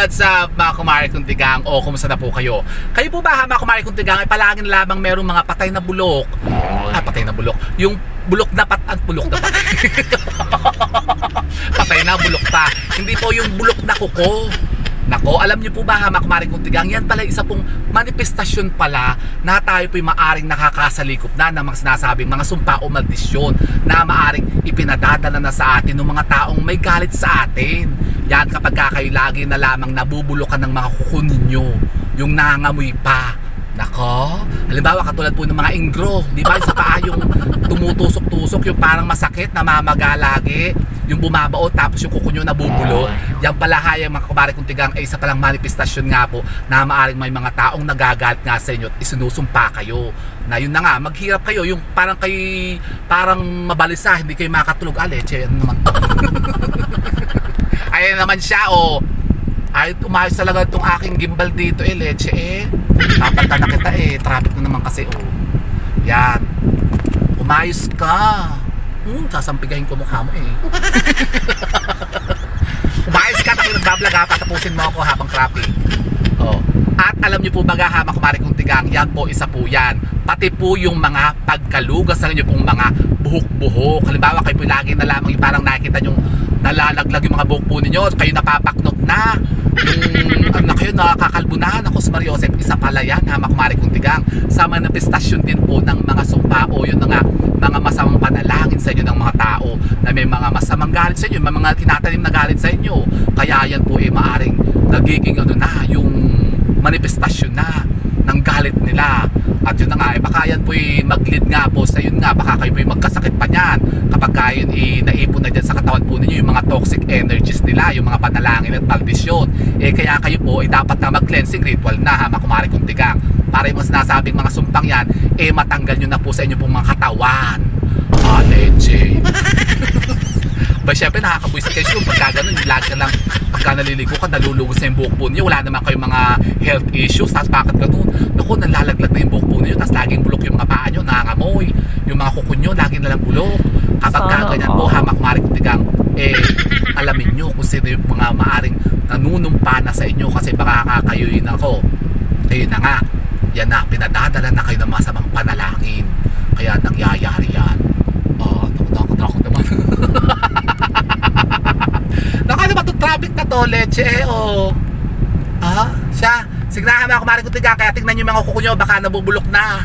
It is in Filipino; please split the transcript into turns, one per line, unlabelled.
What's up mga kumare kong tigang? O kumusta na po kayo? Kayo po ba mga kumare kong tigang ay palaging lamang merong mga patay na bulok? Patay na bulok. Yung bulok na bulok na patay. Patay na bulok pa. Hindi po yung bulok na kuko. Nako, alam niyo po ba mga kumare kong tigang, yan pala isa pong manifestasyon pala na tayo po'y maaring nakakasalikop na ng mga sinasabing mga sumpa o maldisyon na maaring ipinadadala na sa atin ng mga taong may galit sa atin. Yan kapag kayo lagi na lamang nabubulukan ng mga kuko ninyo, yung nangangamoy pa. Nako, halimbawa katulad po ng mga ingro, di ba? Sa paa yung tumutusok-tusok, yung parang masakit, namamaga lagi, yung bumabaon tapos yung kuko nyo nabubulok. Yan pala mga kumare kong tigang ay isa palang manifestasyon nga po na maaring may mga taong nagagalit nga sa inyo at isinusumpa kayo. Na yun na nga, maghirap kayo, yung parang mabalisa, hindi kayo makatulog. Leche, ano naman to? Ayan naman siya, ay umayos talaga itong aking gimbal dito leche papalta na kita traffic na naman kasi yan, umayos ka, sasampigahin ko mukha mo umayos ka, tayo nagbablog patapusin mo ako habang traffic. At alam niyo po ba mga kumare kong tigang, yan po isa po yan, pati po yung mga pagkalugas sa inyo pong mga buhok-buhok. Halimbawa kayo po lagi na lamang yung parang nakikita nyo nalalaglag yung mga buhok po ninyo, kayo napapaknot na, yung ano kayo nakakalbunahan. Ako si Mario Joseph, isa pala yan mga kumare kong tigang sa manifestasyon din po ng mga sumpa o yun nga mga masamang panalangin sa inyo ng mga tao na may mga masamang galit sa inyo, may mga tinatanim na galit sa inyo. Kaya yan po maaring nagiging yung manifestasyon na ng galit nila. At yun na nga, baka yan po'y mag-lead nga po sa yun nga, baka kayo po'y magkasakit pa niyan kapag kayo naipon na dyan sa katawan po ninyo yung mga toxic energies nila, yung mga panalangin at maldisyon. Kaya kayo po dapat na mag-cleansing ritual na mga kumare kong tigang para yung sinasabing mga sumpang yan matanggal nyo na po sa inyo pong mga katawan. Leche. Ba syempre nakakabuisit kayo pagka ganun, yung lagi lang pagka naliligo ka, nalulugos na yung buhok po niyo, wala naman kayong mga health issues, tapos bakit ganun? Naku, nalalaglag na yung buhok po niyo, tapos laging bulok yung mga paa nyo, nangangamoy, yung mga kuko nyo, laging nalang bulok. Kapag ganyan po mga kumare kong tigang, alamin nyo kung sino yung mga maaring nanunumpa na sa inyo, kasi baka kakayuin ako. Ayun na nga, yan na, pinadadala na kayo ng masamang panalangin, kaya nangyayari yan. Takot naman. Nakano ba itong traffic na to, leche? Siya, signahan mga kumare kong tigang, kaya tingnan nyo mga kuko nyo, baka nabubulok na.